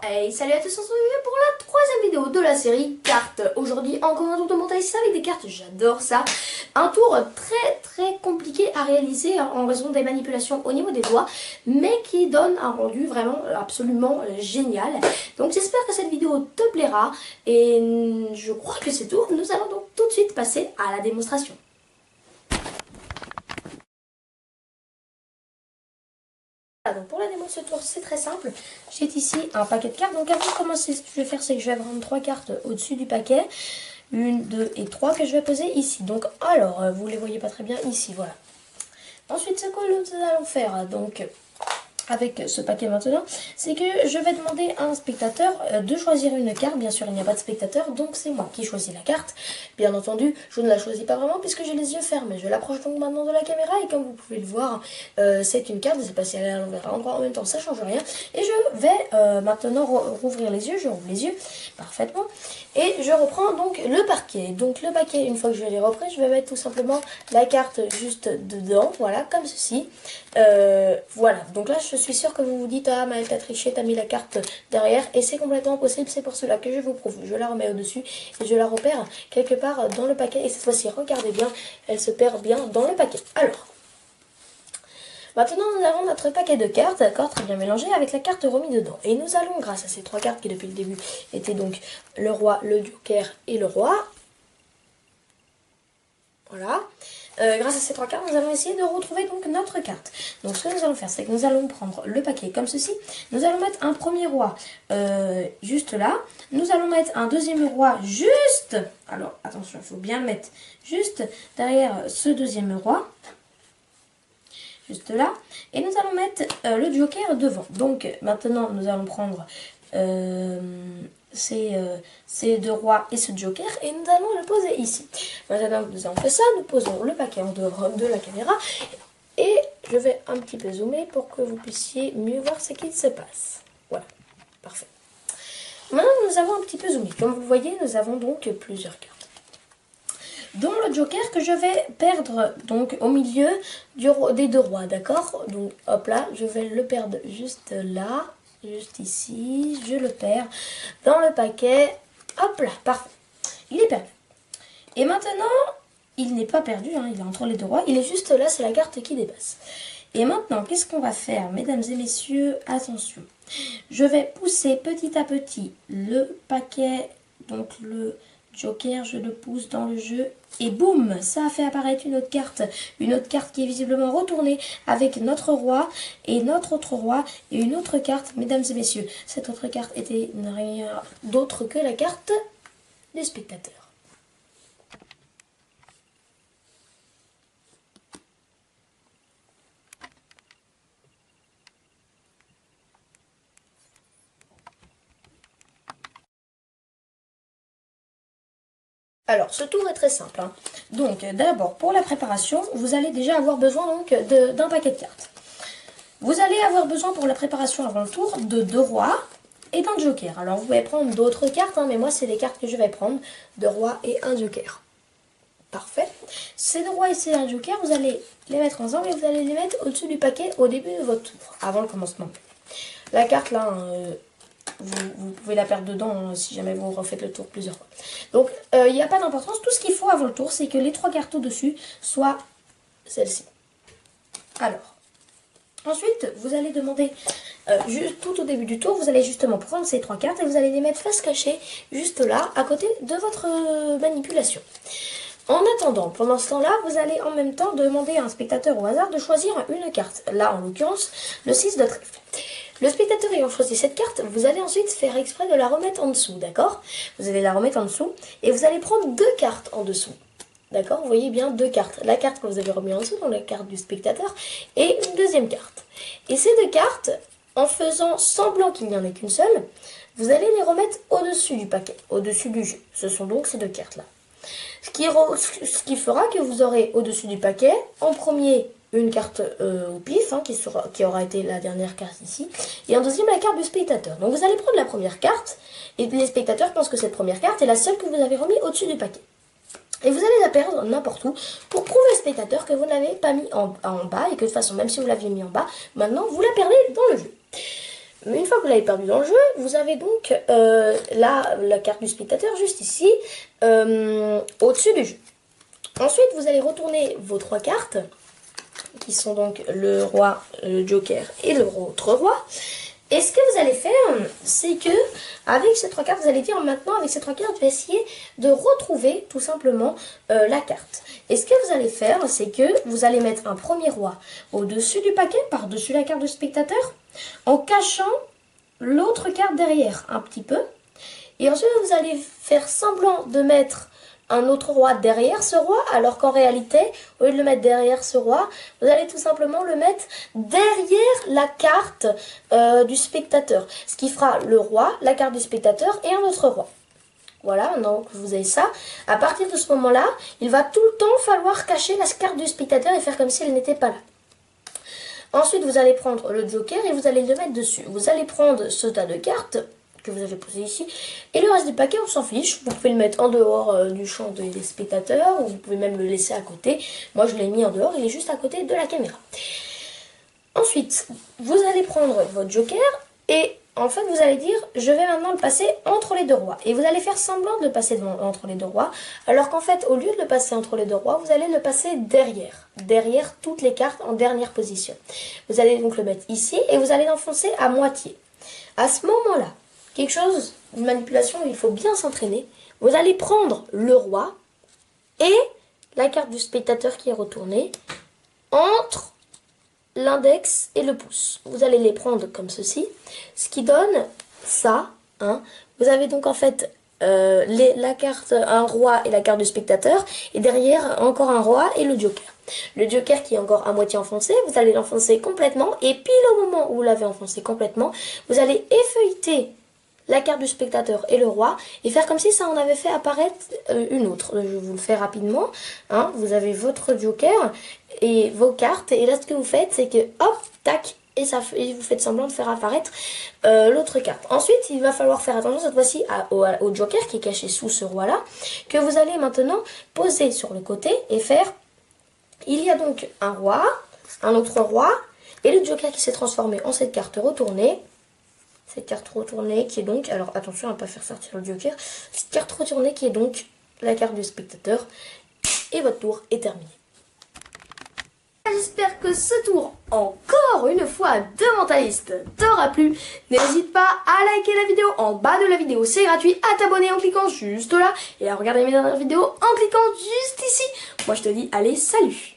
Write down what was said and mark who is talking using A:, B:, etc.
A: Hey, salut à tous, on se retrouve pour la troisième vidéo de la série cartes. Aujourd'hui, encore un tour de montagne avec des cartes, j'adore ça. Un tour très compliqué à réaliser en raison des manipulations au niveau des doigts, mais qui donne un rendu vraiment absolument génial. Donc j'espère que cette vidéo te plaira et je crois que c'est tout. Nous allons donc tout de suite passer à la démonstration. Donc pour la démo de ce tour, c'est très simple. J'ai ici un paquet de cartes. Donc avant de commencer, ce que je vais faire, c'est que je vais prendre 3 cartes au-dessus du paquet. 1, 2 et 3 que je vais poser ici. Donc alors, vous les voyez pas très bien ici, voilà. Ensuite, ce que nous allons faire, donc avec ce paquet maintenant, c'est que je vais demander à un spectateur de choisir une carte. Bien sûr, il n'y a pas de spectateur, donc c'est moi qui choisis la carte. Bien entendu, je ne la choisis pas vraiment puisque j'ai les yeux fermés. Je l'approche donc maintenant de la caméra et comme vous pouvez le voir, c'est une carte. Je ne sais pas si elle est à l'envers, à l'endroit, en même temps, ça ne change rien. Et je vais maintenant rouvrir les yeux. Je rouvre les yeux parfaitement. Et je reprends donc le paquet. Donc le paquet, une fois que je l'ai repris, je vais mettre tout simplement la carte juste dedans. Voilà, comme ceci. Voilà, donc là je suis sûre que vous vous dites ah Maëlle t'as triché, t'as mis la carte derrière et c'est complètement possible, c'est pour cela que je vous prouve. Je la remets au dessus et je la repère quelque part dans le paquet et cette fois-ci regardez bien, elle se perd bien dans le paquet. Alors maintenant nous avons notre paquet de cartes, d'accord, très bien mélangé avec la carte remise dedans. Et nous allons, grâce à ces 3 cartes qui depuis le début étaient donc le roi, le joker et le roi, voilà. Grâce à ces 3 cartes, nous allons essayer de retrouver donc notre carte. Donc ce que nous allons faire, c'est que nous allons prendre le paquet comme ceci. Nous allons mettre un premier roi juste là. Nous allons mettre un deuxième roi juste... Alors attention, il faut bien le mettre juste derrière ce deuxième roi. Juste là. Et nous allons mettre le joker devant. Donc maintenant, nous allons prendre... ces 2 rois et ce joker et nous allons le poser ici. Maintenant que nous avons fait ça, nous posons le paquet en dehors de la caméra et je vais un petit peu zoomer pour que vous puissiez mieux voir ce qu'il se passe. Voilà, parfait. Maintenant nous avons un petit peu zoomé. Comme vous le voyez, nous avons donc plusieurs cartes, dont le joker que je vais perdre donc au milieu des 2 rois, d'accord? Donc hop là, je vais le perdre juste là. Juste ici, je le perds dans le paquet. Hop là, parfait. Il est perdu. Et maintenant, il n'est pas perdu, hein, il est entre les 2 rois. Il est juste là, c'est la carte qui dépasse. Et maintenant, qu'est-ce qu'on va faire, mesdames et messieurs? Attention. Je vais pousser petit à petit le paquet, donc le joker, je le pousse dans le jeu. Et boum, ça a fait apparaître une autre carte qui est visiblement retournée avec notre roi et notre autre roi et une autre carte, mesdames et messieurs. Cette autre carte était rien d'autre que la carte des spectateurs. Alors, ce tour est très simple, hein. Donc, d'abord, pour la préparation, vous allez déjà avoir besoin donc d'un paquet de cartes. Vous allez avoir besoin pour la préparation avant le tour de 2 rois et d'un joker. Alors, vous pouvez prendre d'autres cartes, hein, mais moi, c'est les cartes que je vais prendre, 2 rois et un joker. Parfait. Ces 2 rois et ces 1 joker, vous allez les mettre ensemble et vous allez les mettre au-dessus du paquet au début de votre tour, avant le commencement. La carte, là... vous pouvez la perdre dedans si jamais vous refaites le tour plusieurs fois. Donc, il n'y a pas d'importance. Tout ce qu'il faut avant le tour, c'est que les 3 cartes au-dessus soient celles-ci. Alors, ensuite, vous allez demander, juste tout au début du tour, vous allez justement prendre ces 3 cartes et vous allez les mettre face cachée, juste là, à côté de votre manipulation. En attendant, pendant ce temps-là, vous allez en même temps demander à un spectateur au hasard de choisir une carte. Là, en l'occurrence, le 6 de trèfle. Le spectateur ayant choisi cette carte, vous allez ensuite faire exprès de la remettre en dessous, d'accord? Vous allez la remettre en dessous et vous allez prendre 2 cartes en dessous. D'accord? Vous voyez bien 2 cartes. La carte que vous avez remise en dessous, donc la carte du spectateur, et une deuxième carte. Et ces 2 cartes, en faisant semblant qu'il n'y en ait qu'une seule, vous allez les remettre au-dessus du paquet, au-dessus du jeu. Ce sont donc ces 2 cartes-là. Ce qui fera que vous aurez au-dessus du paquet, en premier, une carte au pif, hein, qui aura été la dernière carte ici, et en deuxième, la carte du spectateur. Donc vous allez prendre la première carte, et les spectateurs pensent que cette première carte est la seule que vous avez remise au-dessus du paquet. Et vous allez la perdre n'importe où pour prouver au spectateur que vous ne l'avez pas mis en bas, et que de toute façon, même si vous l'aviez mis en bas, maintenant vous la perdez dans le jeu. une fois que vous l'avez perdu dans le jeu, vous avez donc la carte du spectateur juste ici, au-dessus du jeu. Ensuite, vous allez retourner vos 3 cartes, qui sont donc le roi, le joker et l'autre roi. Et ce que vous allez faire, c'est que avec ces 3 cartes, vous allez dire maintenant, avec ces 3 cartes, je vais essayer de retrouver tout simplement la carte. Et ce que vous allez faire, c'est que vous allez mettre un premier roi au-dessus du paquet, par-dessus la carte du spectateur, en cachant l'autre carte derrière un petit peu. Et ensuite, vous allez faire semblant de mettre un autre roi derrière ce roi, alors qu'en réalité, au lieu de le mettre derrière ce roi, vous allez tout simplement le mettre derrière la carte du spectateur. Ce qui fera le roi, la carte du spectateur et un autre roi. Voilà, maintenant que vous avez ça, à partir de ce moment-là, il va tout le temps falloir cacher la carte du spectateur et faire comme si elle n'était pas là. Ensuite, vous allez prendre le joker et vous allez le mettre dessus. Vous allez prendre ce tas de cartes que vous avez posé ici. Et le reste du paquet, on s'en fiche. Vous pouvez le mettre en dehors du champ des spectateurs, ou vous pouvez même le laisser à côté. Moi, je l'ai mis en dehors, il est juste à côté de la caméra. Ensuite, vous allez prendre votre joker, et en fait, vous allez dire, je vais maintenant le passer entre les 2 rois. Et vous allez faire semblant de le passer entre les 2 rois, alors qu'en fait, au lieu de le passer entre les 2 rois, vous allez le passer derrière toutes les cartes en dernière position. Vous allez donc le mettre ici, et vous allez l'enfoncer à moitié. À ce moment-là, quelque chose, une manipulation où il faut bien s'entraîner. Vous allez prendre le roi et la carte du spectateur qui est retournée entre l'index et le pouce. Vous allez les prendre comme ceci, ce qui donne ça. Hein. Vous avez donc en fait la carte, un roi et la carte du spectateur, et derrière encore un roi et le joker. Le joker qui est encore à moitié enfoncé, vous allez l'enfoncer complètement, et pile au moment où vous l'avez enfoncé complètement, vous allez effeuilleter la carte du spectateur et le roi, et faire comme si ça en avait fait apparaître une autre. Je vous le fais rapidement. Hein. Vous avez votre joker et vos cartes, et là ce que vous faites, c'est que hop, tac, et vous faites semblant de faire apparaître l'autre carte. Ensuite, il va falloir faire attention cette fois-ci au joker qui est caché sous ce roi-là, que vous allez maintenant poser sur le côté et faire... Il y a donc un roi, un autre roi, et le joker qui s'est transformé en cette carte retournée. Cette carte retournée qui est donc... Alors attention à ne pas faire sortir le joker. Cette carte retournée qui est donc la carte du spectateur. Et votre tour est terminé. J'espère que ce tour, encore une fois, de Mentaliste t'aura plu. N'hésite pas à liker la vidéo en bas de la vidéo, c'est gratuit. À t'abonner en cliquant juste là. Et à regarder mes dernières vidéos en cliquant juste ici. Moi je te dis, allez, salut!